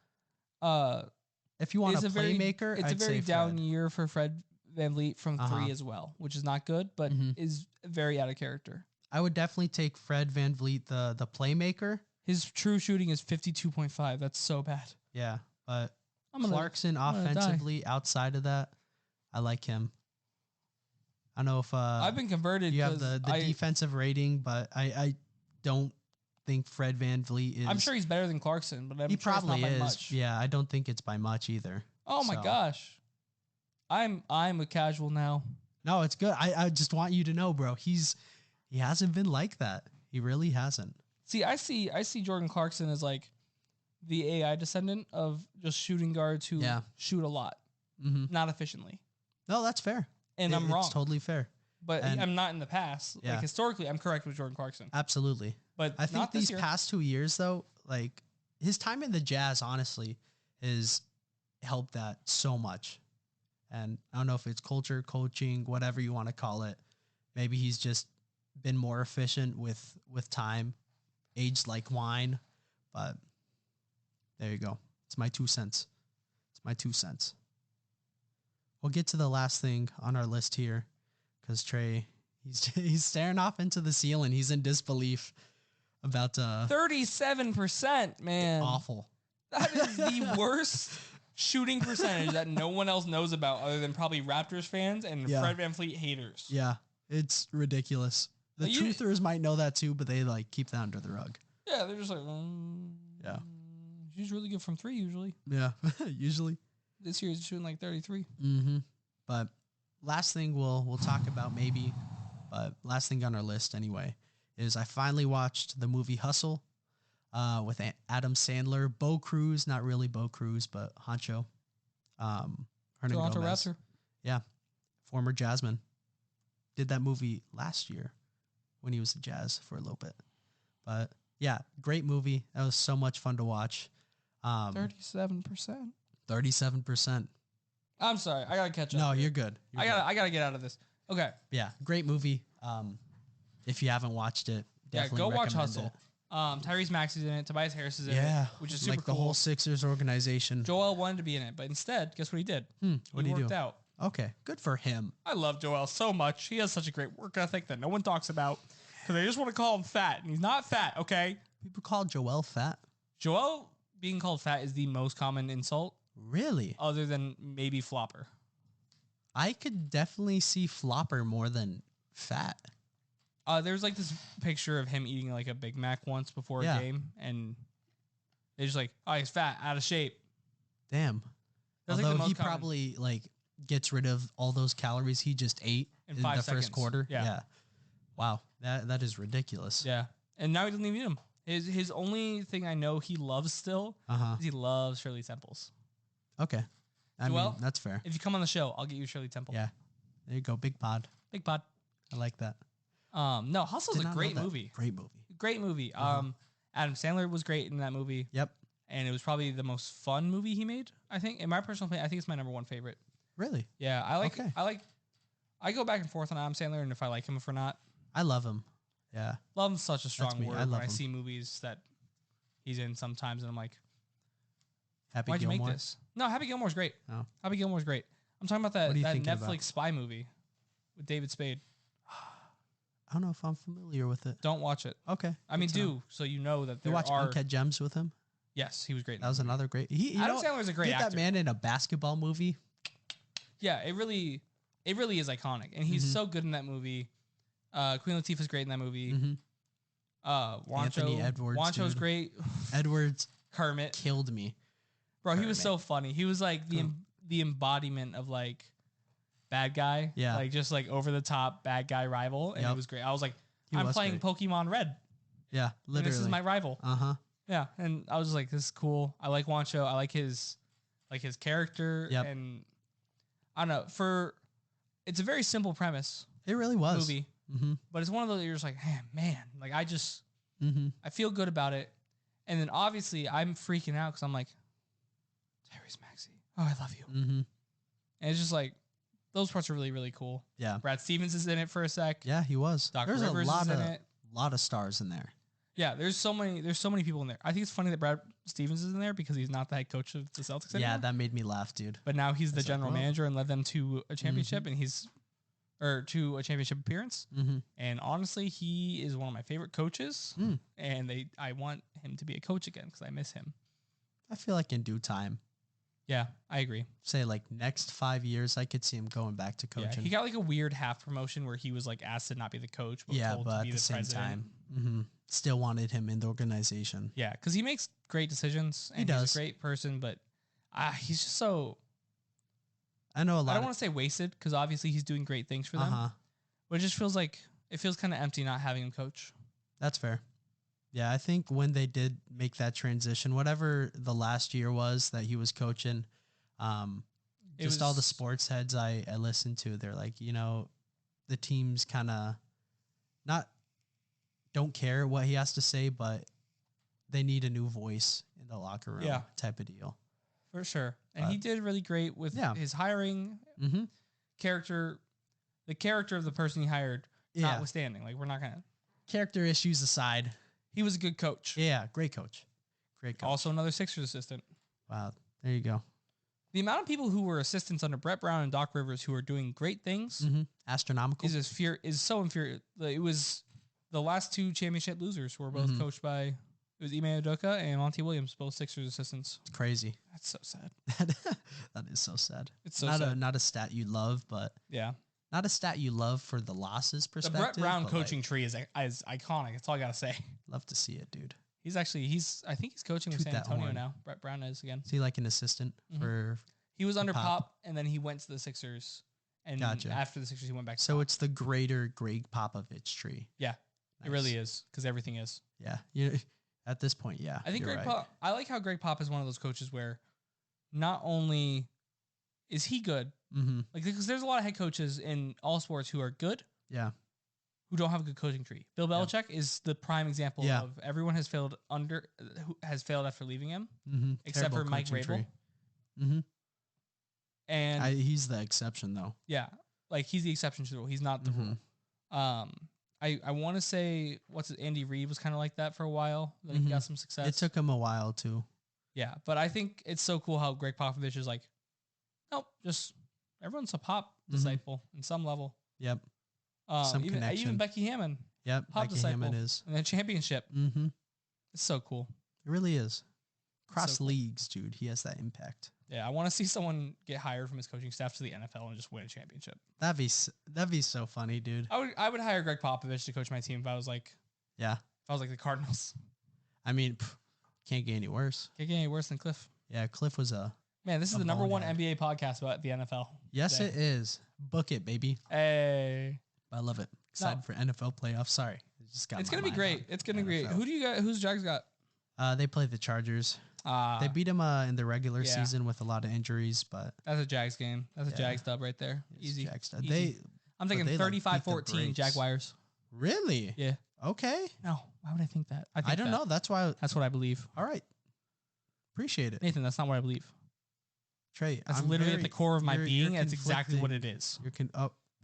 If you want a playmaker, it's I'd a very say down Fred. year for Fred VanVleet from 3 as well, which is not good, but is very out of character. I would definitely take Fred VanVleet, the playmaker. His true shooting is 52.5. That's so bad. Yeah, but Clarkson offensively, outside of that, I like him. I don't know if I've been converted. You have the defensive rating, but I don't think Fred VanVleet is. I'm sure he's better than Clarkson, but he sure probably it's not is. by much. Yeah, I don't think it's by much either. Oh my gosh, I'm a casual now. No, it's good. I just want you to know, bro. He hasn't been like that. He really hasn't. See, I see Jordan Clarkson as like the AI descendant of just shooting guards who shoot a lot, not efficiently. No, that's fair. And I'm wrong. It's totally fair. But I'm not in the past. Yeah. Like historically, I'm correct with Jordan Clarkson. Absolutely. But I think not these this year. past 2 years, though, like his time in the Jazz, honestly, has helped that so much. And I don't know if it's culture, coaching, whatever you want to call it. Maybe he's just been more efficient with time, aged like wine. But there you go. It's my 2 cents. It's my 2 cents. We'll get to the last thing on our list here, because Trey, he's staring off into the ceiling. He's in disbelief about 37%, man. Awful. That is the worst shooting percentage that no one else knows about other than probably Raptors fans and Fred VanVleet haters. Yeah, it's ridiculous. The truthers might know that too, but they like keep that under the rug. Yeah, they're just like, yeah, she's really good from 3 usually. Yeah, usually. This year he's shooting like 33. But last thing we'll talk about maybe, but last thing on our list anyway, is I finally watched the movie Hustle with Adam Sandler, Bo Cruz, not really Bo Cruz, but Honcho. Toronto Raptor. Yeah, former Jazzman. Did that movie last year when he was a Jazz for a little bit. But yeah, great movie. That was so much fun to watch. 37%. 37%. I'm sorry, I gotta catch up. No, you're good. I gotta get out of this. Okay. Yeah, great movie. If you haven't watched it, definitely go watch recommend Hustle. Tyrese Maxey's in it. Tobias Harris is in it, which is super like cool. The whole Sixers organization. Joel wanted to be in it, but instead, guess what he did? What did he worked do? out. Okay, good for him. I love Joel so much. He has such a great work ethic that no one talks about because they just want to call him fat, and he's not fat. Okay. People call Joel fat. Joel being called fat is the most common insult. Really? Other than maybe flopper. I could definitely see flopper more than fat. There's like this picture of him eating like a Big Mac once before a game, and they're just like, oh, he's fat, out of shape. Damn. That's Although like he probably like gets rid of all those calories he just ate in 5 the seconds. first quarter. Yeah. Wow. That is ridiculous. Yeah. And now he doesn't even eat them. His only thing I know he loves still is he loves Shirley Temples. Okay. I mean, that's fair. If you come on the show, I'll get you Shirley Temple. Yeah. There you go. Big pod. Big pod. I like that. No, Hustle's a great movie. Great movie. Great movie. Adam Sandler was great in that movie. Yep. And it was probably the most fun movie he made, I think. In my personal opinion, I think it's my number 1 favorite. Really? Yeah. I go back and forth on Adam Sandler and if I like him or not. I love him. Yeah. Love him's such a strong word when I him. see movies that he's in sometimes and I'm like, Happy why'd Gilmore? you make this? No, Happy Gilmore's great. Oh. Happy Gilmore's great. I'm talking about that Netflix about? spy movie with David Spade. I don't know if I'm familiar with it. Don't watch it. Okay. I mean, so you know that you watch are... Uncut Gems with him? Yes, he was great. That was another great... Adam Sandler's a great actor. That man in a basketball movie? Yeah, it really is iconic. And he's so good in that movie. Queen Latifah's great in that movie. Anthony Edwards. Wancho's great. Edwards. Kermit. Killed me. Bro, he was so funny. He was like the embodiment of like bad guy. Yeah. Like just like over the top bad guy rival. And it was great. I was like, I'm playing Pokemon Red. Yeah, literally. This is my rival. Uh-huh. Yeah. And I was like, this is cool. I like Wancho. I like his character. Yep. And I don't know. It's a very simple premise. It really was. Movie. But it's one of those you're just like, man, like I just I feel good about it. And then obviously I'm freaking out because I'm like, Tyrese Maxey. Oh, I love you. Mm-hmm. And it's just like, those parts are really, really cool. Yeah. Brad Stevens is in it for a sec. Yeah, he was. Doc There's Rivers a lot is in of it. lot of stars in there. Yeah, there's so many people in there. I think it's funny that Brad Stevens is in there because he's not the head coach of the Celtics anymore. Yeah, that made me laugh, dude. But now he's the general manager and led them to a championship, and to a championship appearance. Mm-hmm. And honestly, he is one of my favorite coaches. And I want him to be a coach again because I miss him. I feel like in due time. Yeah, I agree. Say like next 5 years, I could see him going back to coaching. Yeah, he got like a weird half promotion where he was like asked to not be the coach, but told to but be at the same president. time, still wanted him in the organization. Yeah, because he makes great decisions and he's a great person, but he's just so. I know a lot. I don't want to say wasted because obviously he's doing great things for them, but it just feels like kind of empty not having him coach. That's fair. Yeah, I think when they did make that transition, whatever the last year was that he was coaching, just all the sports heads I listened to, they're like, the teams kind of don't care what he has to say, but they need a new voice in the locker room type of deal. For sure. And he did really great with his hiring character, the character of the person he hired, notwithstanding. Like, we're not going to. Character issues aside. He was a good coach. Yeah, great coach. Great coach. Also another Sixers assistant. Wow, there you go. The amount of people who were assistants under Brett Brown and Doc Rivers who are doing great things, astronomical, is so inferior. It was the last two championship losers who were both coached by, it was Ime Udoka and Monty Williams, both Sixers assistants. It's crazy. That's so sad. That is so sad. It's so sad. Not a stat you love, but not a stat you love for the losses perspective. The Brett Brown coaching tree is iconic. That's all I gotta say. Love to see it, dude. I think he's coaching with San Antonio now. Brett Brown is again. Is he like an assistant for? He was under Pop, and then he went to the Sixers. And after the Sixers, he went back to Pop. It's the greater Greg Popovich tree. Yeah, nice. It really is, because everything is. Yeah, at this point, yeah. I think I like how Greg Pop is one of those coaches where not only is he good, like, because there's a lot of head coaches in all sports who are good, who don't have a good coaching tree. Bill Belichick is the prime example of everyone has failed after leaving him, except Terrible for Mike Vrabel. And he's the exception, though. Yeah, like, he's the exception to the rule. He's not the rule. I want to say Andy Reid was kind of like that for a while. Then he got some success. It took him a while too. Yeah, but I think it's so cool how Greg Popovich is like, nope, just everyone's a Pop disciple in some level. Yep. Some connection. Even Becky Hammond. Yep. Pop Becky disciple. Hammond is. And the championship. It's so cool. It really is. Cross leagues, dude. He has that impact. Yeah, I want to see someone get hired from his coaching staff to the NFL and just win a championship. That'd be so funny, dude. I would hire Greg Popovich to coach my team if I was like the Cardinals. I mean, can't get any worse. Can't get any worse than Cliff. Yeah, Cliff was man. This is the number one NBA podcast about the NFL. Yes, it is. Book it, baby. Hey, I love it. Excited for NFL playoffs. Sorry, it's gonna be great. It's gonna be great. Who do you got? Who's Jags got? They play the Chargers. They beat them in the regular season with a lot of injuries, but that's a Jags game. That's a Jags dub right there. Easy. Jags dub. Easy. I'm thinking 35-14 Jaguars. Really? Yeah. Okay. No, why would I think that? I don't know. That's why. That's what I believe. All right. Appreciate it, Nathan. That's not what I believe. Trey, that's literally at the core of my being. That's exactly what it is.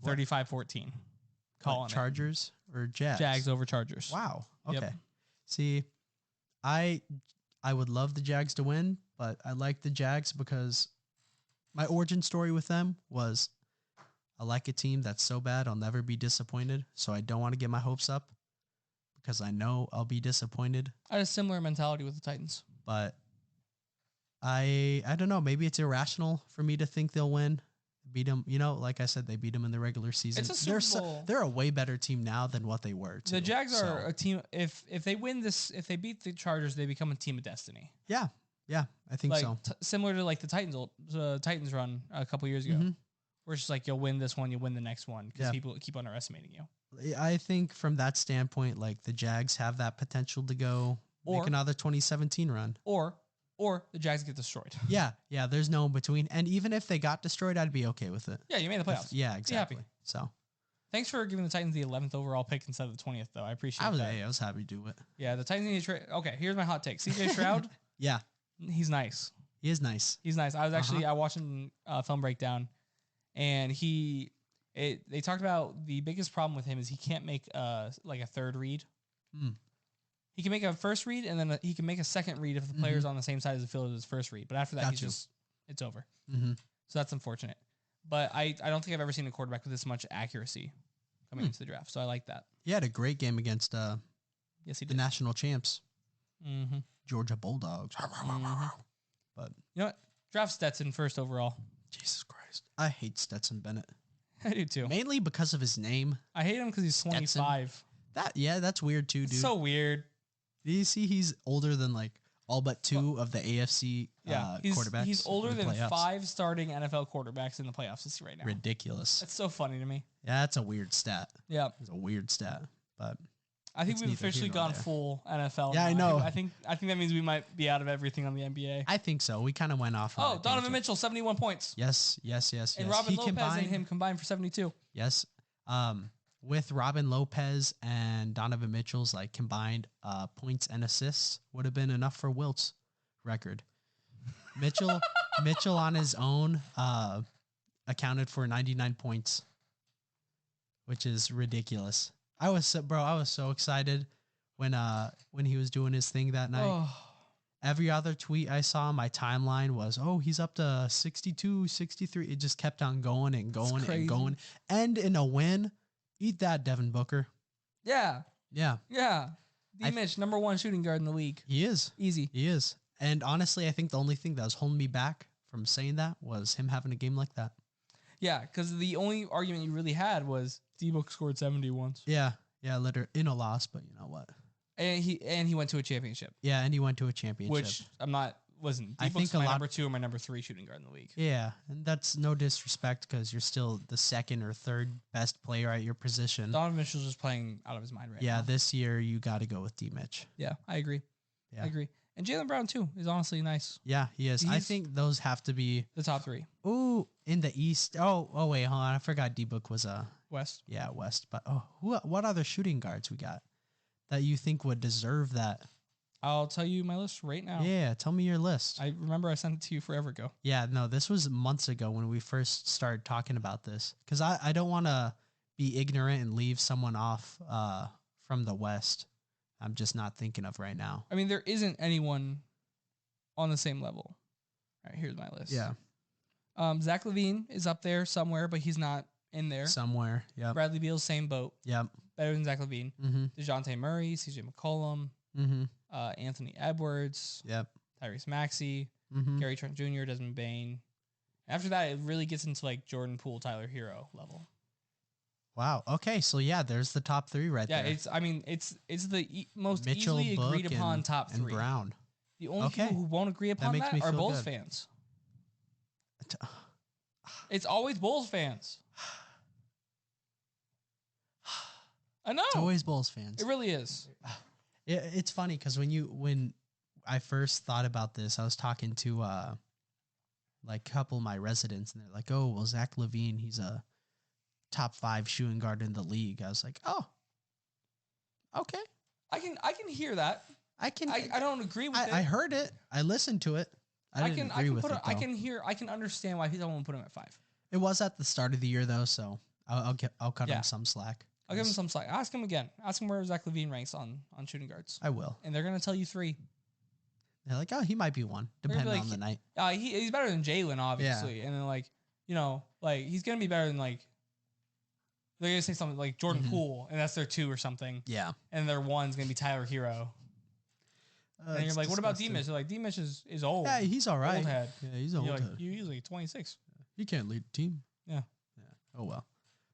35-14. Calling Chargers or Jags? Jags over Chargers. Wow. Okay. Yep. See, I would love the Jags to win, but I like the Jags because my origin story with them was I like a team that's so bad I'll never be disappointed. So I don't want to get my hopes up because I know I'll be disappointed. I had a similar mentality with the Titans. But I don't know. Maybe it's irrational for me to think they'll win. Beat them, like I said, they beat them in the regular season. It's a Super Bowl. They're a way better team now than what they were. The Jags are a team. If they win this, if they beat the Chargers, they become a team of destiny. Yeah, I think so. Similar to like the Titans run a couple years ago, where it's just like you'll win this one, you'll win the next one because people keep underestimating you. I think from that standpoint, like the Jags have that potential to go make another 2017 run, or the Jags get destroyed. Yeah. There's no in between. And even if they got destroyed, I'd be okay with it. Yeah, you made the playoffs. Yeah, exactly. So Thanks for giving the Titans the 11th overall pick instead of the 20th, though. I appreciate that. I was happy to do it. Yeah, the Titans need to trade. Okay, here's my hot take. CJ Stroud. Yeah. He's nice. He is nice. He's nice. I was actually I watched him film breakdown, and they talked about the biggest problem with him is he can't make like a third read. He can make a first read, and then he can make a second read if the player's on the same side as the field as his first read. But after that, it's over. So that's unfortunate. But I don't think I've ever seen a quarterback with this much accuracy coming into the draft. So I like that. He had a great game against yes, he the did. national champs, Georgia Bulldogs. But you know what? Draft Stetson first overall. Jesus Christ, I hate Stetson Bennett. I do too. Mainly because of his name. I hate him because he's 25. That's weird too, dude. It's so weird. Do you see he's older than like all but two of the AFC quarterbacks? He's older than 5 starting NFL quarterbacks in the playoffs this year right now. Ridiculous. That's so funny to me. Yeah, that's a weird stat. Yeah. It's a weird stat. But I think we've officially gone full NFL. Yeah, I know. I think that means we might be out of everything on the NBA. I think so. We kind of went off. Oh, Donovan Mitchell, 71 points. Yes. And Robin Lopez and him combined for 72. Yes. With Robin Lopez and Donovan Mitchell's like combined points and assists would have been enough for Wilt's record. Mitchell on his own accounted for 99 points, which is ridiculous. I was so excited when he was doing his thing that night. Oh. Every other tweet I saw on my timeline was, he's up to 62, 63. It just kept on going and going and going. And in a win, eat that, Devin Booker. Yeah. Yeah. Yeah. D-Mitch, number 1 shooting guard in the league. He is. Easy. He is. And honestly, I think the only thing that was holding me back from saying that was him having a game like that. Yeah, because the only argument you really had was D-Book scored 70 once. Yeah. Yeah, literally in a loss, but you know what? And he went to a championship. Yeah, and he went to a championship. Which D-Book's my number 2 or my number 3 shooting guard in the league. Yeah, and that's no disrespect because you're still the second or third best player at your position. Donovan Mitchell's just playing out of his mind right now. Yeah, this year you got to go with D-Mitch. Yeah, I agree. Yeah. I agree. And Jaylen Brown, too, is honestly nice. Yeah, he is. I think those have to be the top 3. Ooh, in the East. Oh, wait, hold on. I forgot D-Book was West. Yeah, West. But what other shooting guards we got that you think would deserve that? I'll tell you my list right now. Yeah, tell me your list. I remember I sent it to you forever ago. Yeah, no, this was months ago when we first started talking about this because I don't want to be ignorant and leave someone off from the West. I'm just not thinking of right now. I mean, there isn't anyone on the same level. All right, here's my list. Yeah. Zach LaVine is up there somewhere, but he's not in there. Somewhere, yeah. Bradley Beal's same boat. Yep. Better than Zach LaVine. DeJounte Murray, CJ McCollum, Anthony Edwards. Yep. Tyrese Maxey, Gary Trent Jr., Desmond Bain. After that, it really gets into like Jordan Poole, Tyler Hero level. Wow. Okay. So yeah, there's the top 3 right there. Yeah, it's the most Mitchell, easily Book, agreed upon top 3. And Brown. The only people who won't agree upon that are Bulls fans. It's always Bulls fans. I know. It's always Bulls fans. It really is. It's funny because when I first thought about this, I was talking to like a couple of my residents, and they're like, "Oh, well, Zach LaVine, he's a top 5 shooting guard in the league." I was like, "Oh, okay." I can hear that. I don't agree with it. I heard it. I listened to it. I didn't agree with it. I can understand why someone put him at 5. It was at the start of the year though, so I'll cut him some slack. I'll give him some slack. Ask him again. Ask him where Zach LaVine ranks on shooting guards. I will. And they're gonna tell you 3. They're like, oh, he might be 1, depending on the night. He's better than Jalen, obviously. Yeah. And then he's gonna be better than they're gonna say something like Jordan Poole, and that's their 2 or something. Yeah. And their 1's gonna be Tyler Hero. And you're like, what about D-Mitch? They're like, D-Mitch is old. Yeah, he's all right. Old head. Yeah, he's old head. He's like 26. He can't lead the team. Yeah. Oh, well.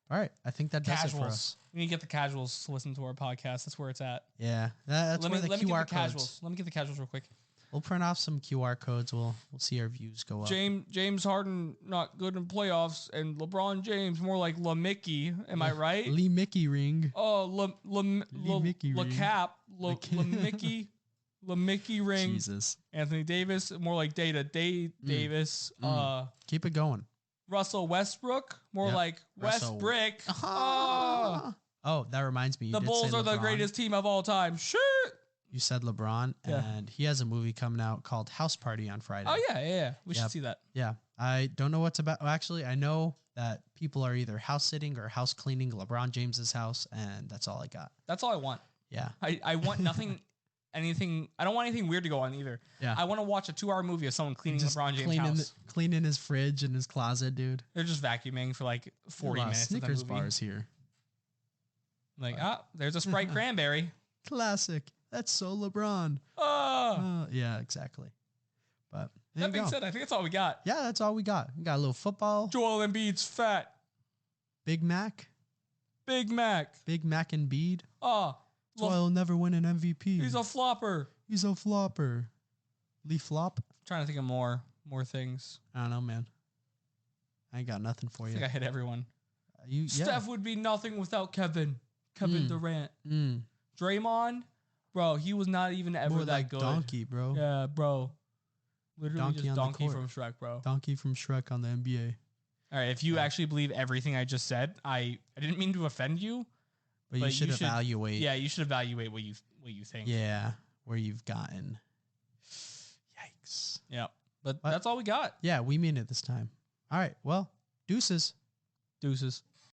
All right. I think that does it for us. We need to get the casuals to listen to our podcast. That's where it's at. Yeah. That's where the QR codes. Let me get the casuals real quick. We'll print off some QR codes. We'll see our views go up. James Harden not good in playoffs, and LeBron James more like LaMickey. Am I right? Lee Mickey ring. Oh, LaCap. LaMickey ring. Jesus. Anthony Davis more like Davis. Keep it going. Russell Westbrook, more like Russell. Westbrick. Oh, that reminds me. You the did Bulls say are the LeBron. greatest team of all time. Shit. You said LeBron, Yeah. and he has a movie coming out called House Party on Friday. Oh, yeah. We should see that. Yeah. I don't know what's about. Well, actually, I know that people are either house sitting or house cleaning LeBron James's house, and that's all I got. That's all I want. Yeah. I want nothing, anything. I don't want anything weird to go on either. Yeah. I want to watch a 2-hour movie of someone cleaning Just LeBron James' house. Cleaning his fridge and his closet, dude. They're just vacuuming for like 40 minutes. Snickers of the movie. bars here. Like, there's a Sprite cranberry. Classic. That's so LeBron. Yeah, exactly. But that being said, I think that's all we got. Yeah, that's all we got. We got a little football. Joel Embiid's fat. Big Mac. Big Mac and Bede. Oh, that's why he'll never win an MVP. He's a flopper. Lee Flop. Trying to think of more things. I don't know, man. I ain't got nothing for you. I think I hit everyone. Steph would be nothing without Kevin Durant. Draymond, bro, he was not even ever more that like good. Donkey, bro. Yeah, bro. Literally Donkey just on Donkey the court. from Shrek, bro. Donkey from Shrek on the NBA. All right, if you actually believe everything I just said, I didn't mean to offend you. But you should evaluate. Yeah, you should evaluate what you think. Yeah, where you've gotten. Yikes. Yeah, but that's all we got. Yeah, we mean it this time. All right, well, deuces. Deuces.